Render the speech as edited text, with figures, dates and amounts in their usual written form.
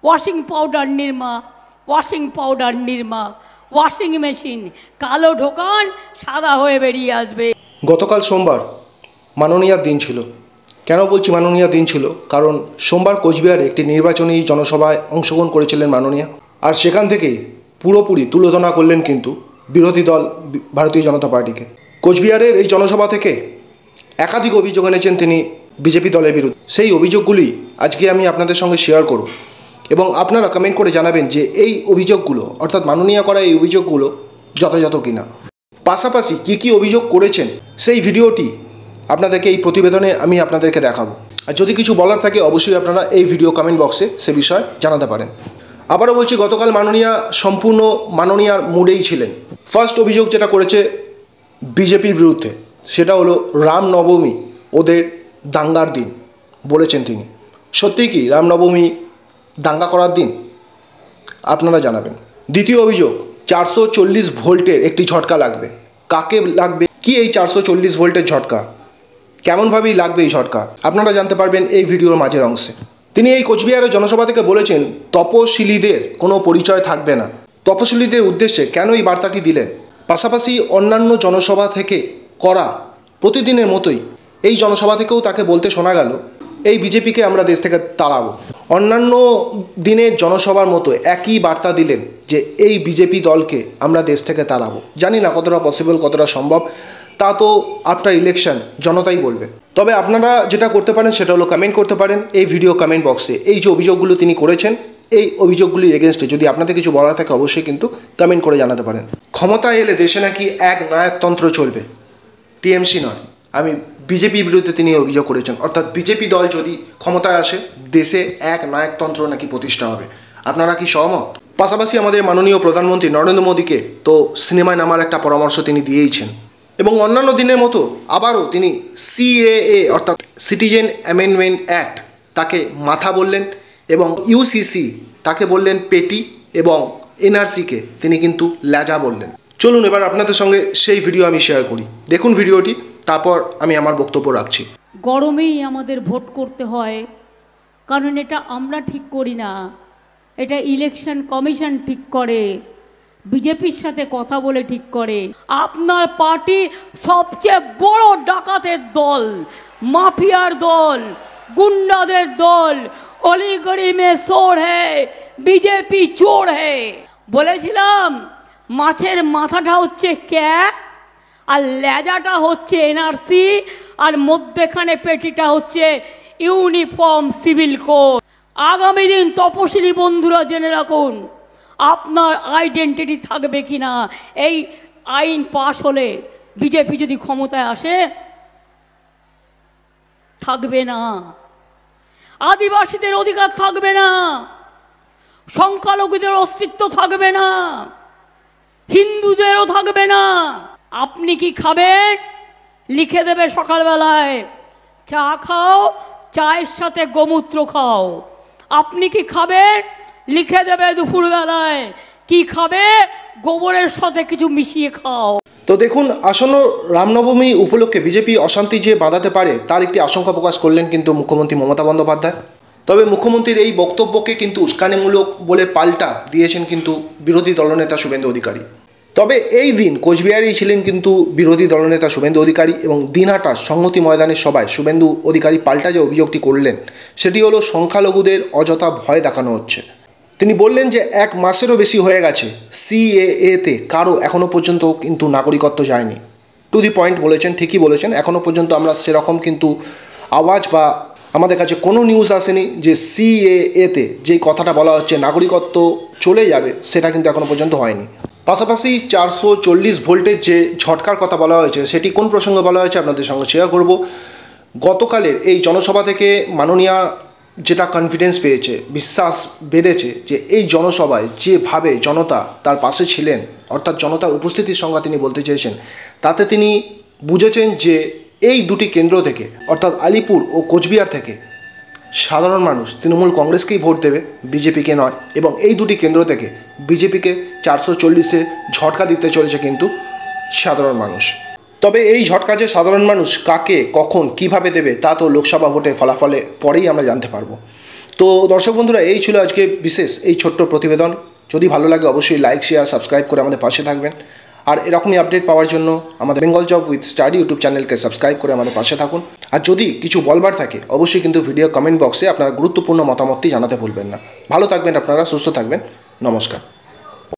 Washing powder Nirma, washing powder Nirma, washing machine, কালো ঢোকান সাদা হয়ে বেরিয়ে আসবে। গতকাল সোমবার মাননীয়ার দিন ছিল। কেন বলছি মাননীয়ার দিন ছিল? কারণ সোমবার কোচবিহারে একটি নির্বাচনী জনসভায় অংশগ্রহণ করেছিলেন মাননীয়া, আর সেখান থেকেই পুরোপুরি তুলোধনা করলেন কিন্তু বিরোধী দল ভারতীয় জনতা পার্টিকে। কোচবিহারের এই জনসভা থেকে একাধিক অভিযোগ এনেছেন তিনি বিজেপি দলের বিরুদ্ধে। সেই অভিযোগগুলি আজকে আমি আপনাদের সঙ্গে শেয়ার করব এবং আপনারা কমেন্ট করে জানাবেন যে এই অভিযোগগুলো, অর্থাৎ মাননীয়া করা এই অভিযোগগুলো যথাযথ কিনা। পাশাপাশি কী কী অভিযোগ করেছেন সেই ভিডিওটি আপনাদেরকে এই প্রতিবেদনে আমি আপনাদেরকে দেখাবো। আর যদি কিছু বলার থাকে অবশ্যই আপনারা এই ভিডিও কমেন্ট বক্সে সে বিষয়ে জানাতে পারেন। আবারও বলছি, গতকাল মাননীয়া সম্পূর্ণ মাননীয়ার মুডেই ছিলেন। ফার্স্ট অভিযোগ যেটা করেছে বিজেপির বিরুদ্ধে সেটা হলো রামনবমী ওদের দাঙ্গার দিন বলেছেন তিনি। সত্যি কি রামনবমী দাঙ্গা করার দিন? আপনারা জানাবেন। দ্বিতীয় অভিযোগ, 440 ভোল্টের একটি ঝটকা লাগবে। কাকে লাগবে? কি এই 440 ভোল্টের ঝটকা? কেমনভাবেই লাগবে এই ঝটকা? আপনারা জানতে পারবেন এই ভিডিওর মাঝের অংশে। তিনি এই কোচবিহারের জনসভা থেকে বলেছেন তপশিলীদের কোনো পরিচয় থাকবে না। তপশিলীদের উদ্দেশ্যে কেন এই বার্তাটি দিলেন? পাশাপাশি অন্যান্য জনসভা থেকে করা প্রতিদিনের মতোই এই জনসভা থেকেও তাকে বলতে শোনা গেল এই বিজেপিকে আমরা দেশ থেকে তাড়াবো। অন্যান্য দিনের জনসভার মতো একই বার্তা দিলেন যে এই বিজেপি দলকে আমরা দেশ থেকে তাড়াবো। জানি না কতটা পসিবল, কতটা সম্ভব, তা তো আফটার ইলেকশন জনতাই বলবে। তবে আপনারা যেটা করতে পারেন সেটা হলো কমেন্ট করতে পারেন এই ভিডিও কমেন্ট বক্সে। এই যে অভিযোগগুলো তিনি করেছেন, এই অভিযোগগুলির এগেনস্টে যদি আপনাদের কিছু বলার থাকে অবশ্যই কিন্তু কমেন্ট করে জানাতে পারেন। ক্ষমতায় এলে দেশে নাকি এক নায়কতন্ত্র চলবে, টিএমসি নয়, আমি বিজেপির বিরুদ্ধে তিনি অভিযোগ করেছেন। অর্থাৎ বিজেপি দল যদি ক্ষমতায় আসে দেশে এক নায়কতন্ত্র নাকি প্রতিষ্ঠা হবে। আপনারা কি সহমত? পাশাপাশি আমাদের মাননীয় প্রধানমন্ত্রী নরেন্দ্র মোদীকে তো সিনেমায় নামার একটা পরামর্শ তিনি দিয়েইছেন এবং অন্যান্য দিনের মতো আবারও তিনি সিএএ অর্থাৎ সিটিজেন অ্যামেন্ডমেন্ট অ্যাক্ট তাকে মাথা বললেন এবং ইউসিসি তাকে বললেন পেটি এবং এনআরসিকে তিনি কিন্তু ল্যাজা বললেন। চলুন এবার আপনাদের সঙ্গে সেই ভিডিও আমি শেয়ার করি। দেখুন ভিডিওটি, তারপর আমি আমার বক্তব্য রাখছি। গরমেই আমাদের ভোট করতে হয়, কারণ এটা আমরা ঠিক করি না, এটা ইলেকশন কমিশন ঠিক করে, বিজেপির সাথে কথা বলে ঠিক করে। আপনার পার্টি সবচেয়ে বড় ডাকাতের দল, মাফিয়ার দল, গুন্ডাদের দল, অলিগড়ি মে চোর হ্যায়, বিজেপি চোর হ্যায়। বলেছিলাম মাছের মাথাটা হচ্ছে ক্যা আর লেজাটা হচ্ছে এনআরসি আর মধ্যেখানে পেটিটা হচ্ছে ইউনিফর্ম সিভিল কোড। আগামী দিন তপশিলি বন্ধুরা জেনে রাখুন, আপনার আইডেন্টিটি থাকবে কিনা এই আইন পাশ হলে, বিজেপি যদি ক্ষমতায় আসে থাকবে না। আদিবাসীদের অধিকার থাকবে না, সংখ্যালঘুদের অস্তিত্ব থাকবে না, হিন্দুদেরও থাকবে না। আপনি কি খাবেন লিখে দেবে সকালবেলায়, চা খাও, চায়ের সাথে গোমূত্র খাও। আপনি কি খাবেন লিখে দেবে দুপুরবেলায়, কি খাবে গোবরের সাথে কিছু মিশিয়ে খাও। তো দেখুন, আসন্ন রামনবমী উপলক্ষে বিজেপি অশান্তি যে বাঁধাতে পারে তার একটি আশঙ্কা প্রকাশ করলেন কিন্তু মুখ্যমন্ত্রী মমতা বন্দ্যোপাধ্যায়। তবে মুখ্যমন্ত্রীর এই বক্তব্যকে কিন্তু উস্কানিমূলক বলে পাল্টা দিয়েছেন কিন্তু বিরোধী দলনেতা শুভেন্দু অধিকারী। তবে এই দিন কোচবিহারেই ছিলেন কিন্তু বিরোধী দলনেতা শুভেন্দু অধিকারী এবং দিনহাটা সংহতি ময়দানের সভায় শুভেন্দু অধিকারী পাল্টা যে অভিযোগটি করলেন সেটি হলো সংখ্যালঘুদের অযথা ভয় দেখানো হচ্ছে। তিনি বললেন যে 1 মাসেরও বেশি হয়ে গেছে সিএএতে কারো এখনও পর্যন্ত কিন্তু নাগরিকত্ব যায়নি। টু দি পয়েন্ট বলেছেন, ঠিকই বলেছেন। এখনও পর্যন্ত আমরা সেরকম কিন্তু আওয়াজ বা আমাদের কাছে কোনো নিউজ আসেনি যে সিএএতে যেই কথাটা বলা হচ্ছে নাগরিকত্ব চলে যাবে, সেটা কিন্তু এখনও পর্যন্ত হয়নি। পাশাপাশি 440 ভোল্টের যে ঝটকার কথা বলা হয়েছে সেটি কোন প্রসঙ্গে বলা হয়েছে আপনাদের সঙ্গে শেয়ার করব। গতকালের এই জনসভা থেকে মাননীয়া যেটা কনফিডেন্স পেয়েছে, বিশ্বাস বেড়েছে যে এই জনসভায় যেভাবে জনতা তার পাশে ছিলেন, অর্থাৎ জনতার উপস্থিতির সংখ্যা তিনি বলতে চেয়েছেন, তাতে তিনি বুঝেছেন যে এই দুটি কেন্দ্র থেকে অর্থাৎ আলিপুর ও কোচবিহার থেকে সাধারণ মানুষ তৃণমূল কংগ্রেসকেই ভোট দেবে, বিজেপিকে নয়। এবং এই দুটি কেন্দ্র থেকে বিজেপিকে 440-এ ঝটকা দিতে চলেছে কিন্তু সাধারণ মানুষ। তবে এই ঝটকা যে সাধারণ মানুষ কাকে কখন কিভাবে দেবে তা তো লোকসভা ভোটে ফলাফলে পরেই আমরা জানতে পারবো। তো দর্শক বন্ধুরা, এই ছিল আজকে বিশেষ এই ছোট্ট প্রতিবেদন। যদি ভালো লাগে অবশ্যই লাইক, শেয়ার, সাবস্ক্রাইব করে আমাদের পাশে থাকবেন। আর এরকমই আপডেট পাওয়ার জন্য আমাদের Bengal job with study YouTube চ্যানেলকে সাবস্ক্রাইব করে আমাদের পাশে থাকুন। আর যদি কিছু বলবার থাকে অবশ্যই কিন্তু ভিডিও কমেন্ট বক্সে আপনার গুরুত্বপূর্ণ মতামতটি জানাতে ভুলবেন না। ভালো থাকবেন আপনারা, সুস্থ থাকবেন। নমস্কার।